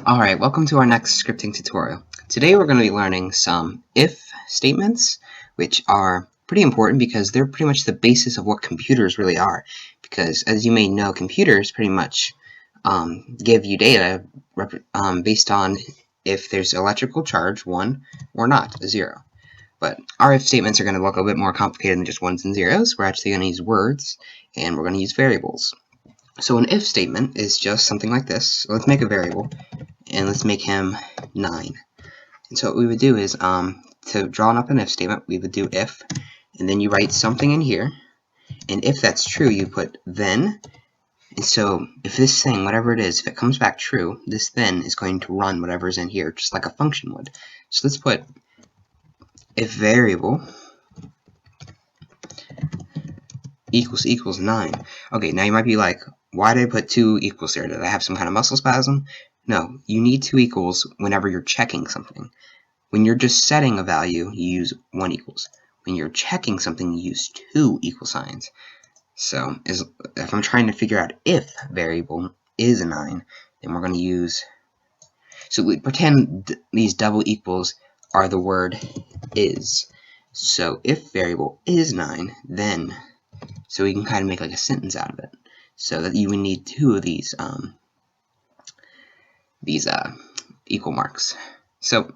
Alright, welcome to our next scripting tutorial. Today we're going to be learning some if statements, which are pretty important because they're pretty much the basis of what computers really are. Because as you may know, computers pretty much give you data based on if there's electrical charge, 1, or not, 0. But our if statements are going to look a bit more complicated than just 1s and 0s. We're actually going to use words, and we're going to use variables. So an if statement is just something like this. Let's make a variable. And let's make him 9. And so what we would do is, to draw up an if statement, we would do if, and then you write something in here, and if that's true, you put then, and so if this thing, whatever it is, if it comes back true, this then is going to run whatever's in here, just like a function would. So let's put if variable equals 9. Okay, now you might be like, why did I put 2 equals there? Did I have some kind of muscle spasm? No, you need 2 equals whenever you're checking something. When you're just setting a value, you use 1 equals. When you're checking something, you use 2 equal signs. So if I'm trying to figure out if variable is a 9, then we're going to use... So we pretend these double equals are the word is. So if variable is 9, then... So we can kind of make like a sentence out of it. So that you would need 2 of these equal marks. So,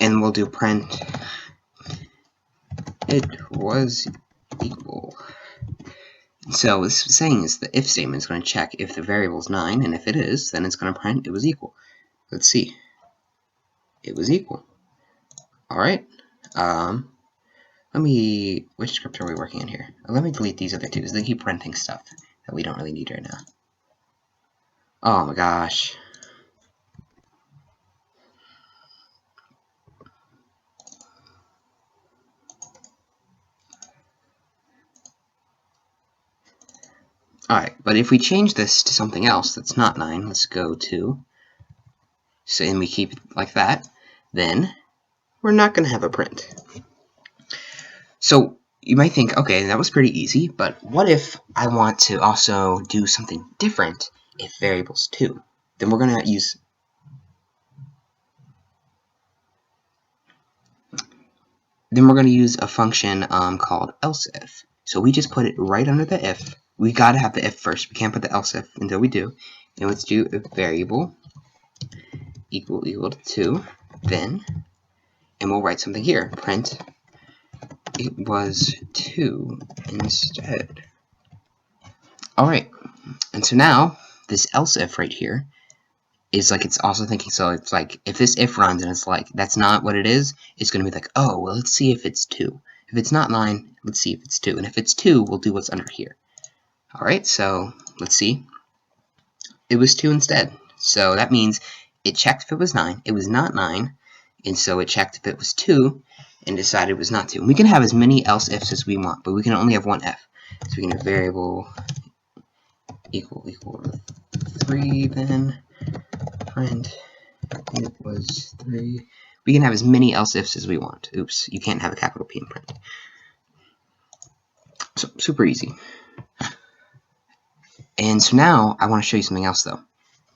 and we'll do print it was equal. So this is saying is the if statement is going to check if the variable is 9, and if it is, then it's going to print it was equal. Let's see. It was equal. Alright. Which script are we working in here? Let me delete these other two, because they keep printing stuff that we don't really need right now. Oh my gosh. Alright, but if we change this to something else that's not 9, let's go to, so, and we keep it like that, then we're not going to have a print. So you might think, okay, that was pretty easy, but what if I want to also do something different if variable's 2? Then we're going to use a function called Elseif. So we just put it right under the if. We got to have the if first. We can't put the Elseif until we do. And let's do if variable equal to 2, then, and we'll write something here. Print it was 2 instead. Alright, and so now this else if right here is like it's also thinking, so it's like if this if runs and it's like that's not what it is, it's going to be like, oh, well, let's see if it's 2. If it's not 9, let's see if it's 2. And if it's 2, we'll do what's under here. Alright, so let's see. It was 2 instead. So that means it checked if it was 9. It was not 9. And so it checked if it was 2 and decided it was not 2. And we can have as many else ifs as we want, but we can only have one f. So we can have variable equal to 3, then print it was 3. We can have as many else ifs as we want. Oops, you can't have a capital P in print. So super easy. And so now I want to show you something else though.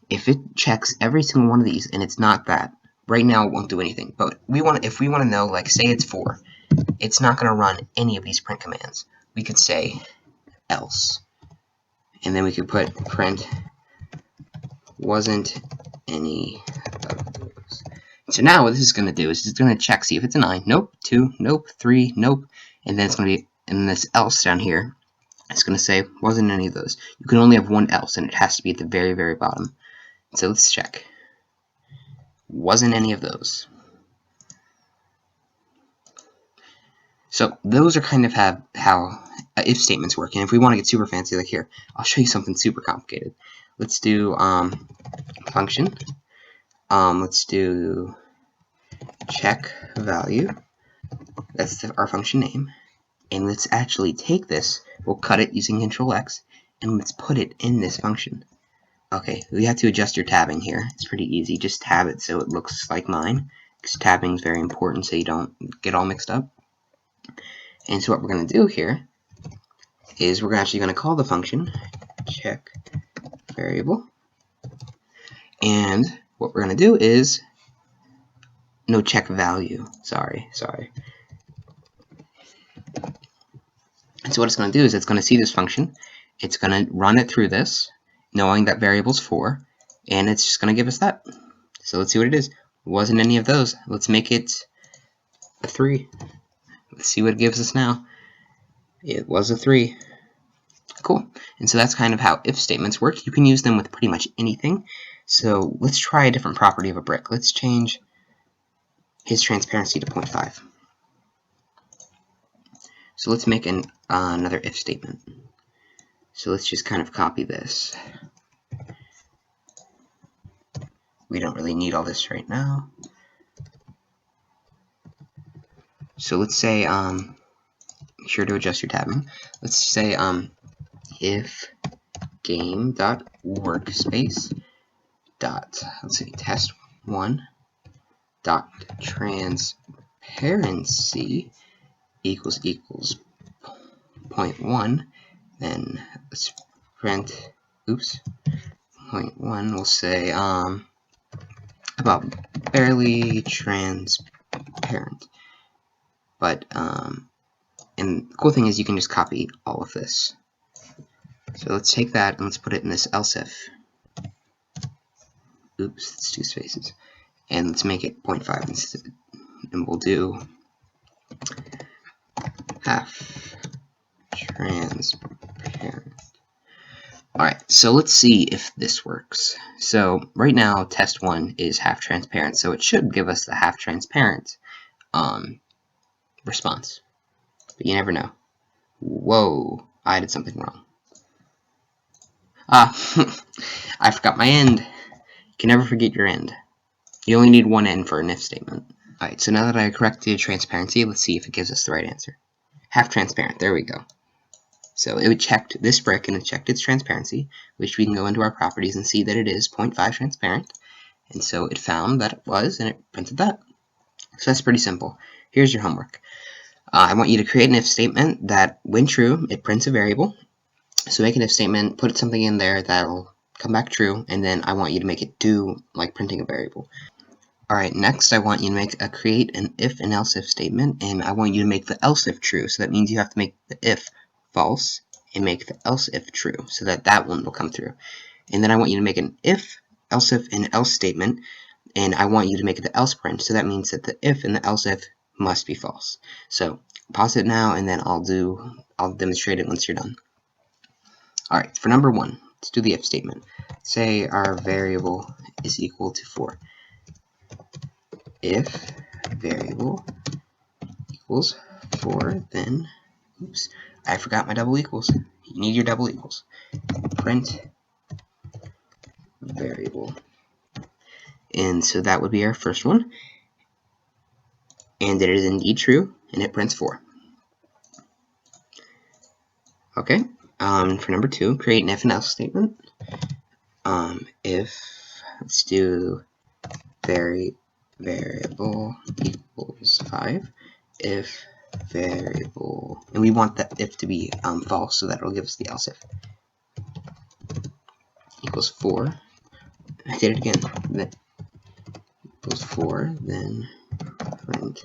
If it checks every single one of these and it's not that, right now it won't do anything. But if we want to know, like say it's 4, it's not going to run any of these print commands. We could say else, and then we could put print wasn't any of those. So now what this is going to do is it's going to check, see if it's a 9, nope, 2, nope, 3, nope, and then it's going to be in this else down here. It's going to say wasn't any of those. You can only have one else, and it has to be at the very, very bottom. So let's check. Wasn't any of those. So those are kind of how if statements work. And if we want to get super fancy, like here, I'll show you something super complicated. Let's do function. Let's do check value. That's our function name. And let's actually take this. We'll cut it using Control X, and let's put it in this function. Okay, we have to adjust your tabbing here. It's pretty easy. Just tab it so it looks like mine, because tabbing is very important so you don't get all mixed up. And so what we're going to do here is we're actually going to call the function check variable, And what we're going to do is no check value. Sorry. And so what it's going to do is it's going to see this function. It's going to run it through this, knowing that variable's 4, and it's just going to give us that. So let's see what it is. It wasn't any of those. Let's make it a 3. Let's see what it gives us now. It was a 3. Cool. And so that's kind of how if statements work. You can use them with pretty much anything. So let's try a different property of a brick. Let's change his transparency to 0.5. So let's make another if statement. So let's just kind of copy this. We don't really need all this right now. So let's say, make sure to adjust your tabbing. Let's say if game.workspace let's see, test1 dot transparency equals 0.1, then let's print 0.1, we'll say about barely transparent. But and the cool thing is you can just copy all of this. So let's take that and let's put it in this Elseif. Oops, it's 2 spaces. And let's make it 0.5 instead. And we'll do half transparent. Alright, so let's see if this works. So right now test 1 is half transparent, so it should give us the half transparent response. But you never know. Whoa, I did something wrong. I forgot my end. You can never forget your end. You only need one end for an if statement. Alright, so now that I corrected transparency, let's see if it gives us the right answer. Half transparent, there we go. So it checked this brick and it checked its transparency, which we can go into our properties and see that it is 0.5 transparent. And so it found that it was, and it printed that. So that's pretty simple. Here's your homework. I want you to create an if statement that, when true, it prints a variable. So make an if statement, put something in there that'll come back true, and then I want you to make it do like printing a variable. Alright, next I want you to create an if and else if statement, and I want you to make the else if true. So that means you have to make the if false and make the else if true, so that one will come through. And then I want you to make an if, else if, and else statement, and I want you to make the else print. So that means that the if and the else if must be false. So pause it now, and then I'll demonstrate it once you're done. Alright, for number 1, let's do the if statement. Say our variable is equal to 4. If variable equals 4, then, oops, I forgot my double equals. You need your double equals. Print variable. And so that would be our first one. And it is indeed true, and it prints 4. Okay, for number 2, create an if and else statement. If, let's do variable equals 5, if variable, and we want that if to be false, so that will give us the else if, equals 4. I did it again. That equals 4, then print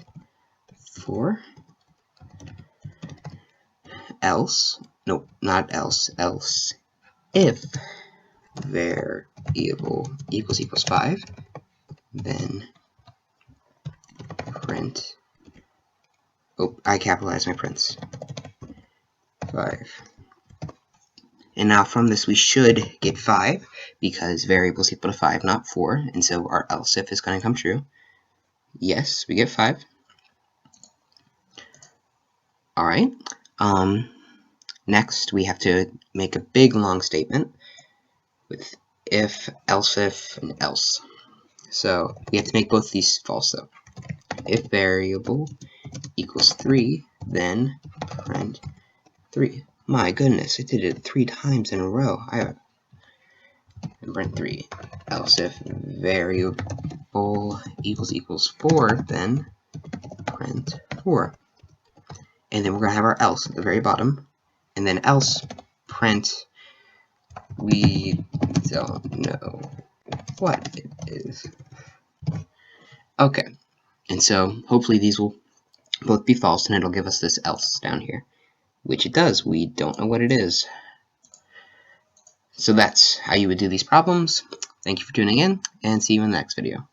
4. Else, no, not else, else if variable equals 5, then print, oh, I capitalized my prints, 5. And now from this we should get 5, because variable is equal to 5, not 4, and so our else if is going to come true. Yes, we get 5. Alright, next we have to make a big long statement with if, else if, and else. So we have to make both these false though. If variable equals 3, then print 3. My goodness, I did it 3 times in a row. And print 3. Else if variable equals 4, then print 4. And then we're going to have our else at the very bottom. And then else print, we don't know what it is. Okay, and so hopefully these will both be false, and it'll give us this else down here, which it does. We don't know what it is. So that's how you would do these problems. Thank you for tuning in, and see you in the next video.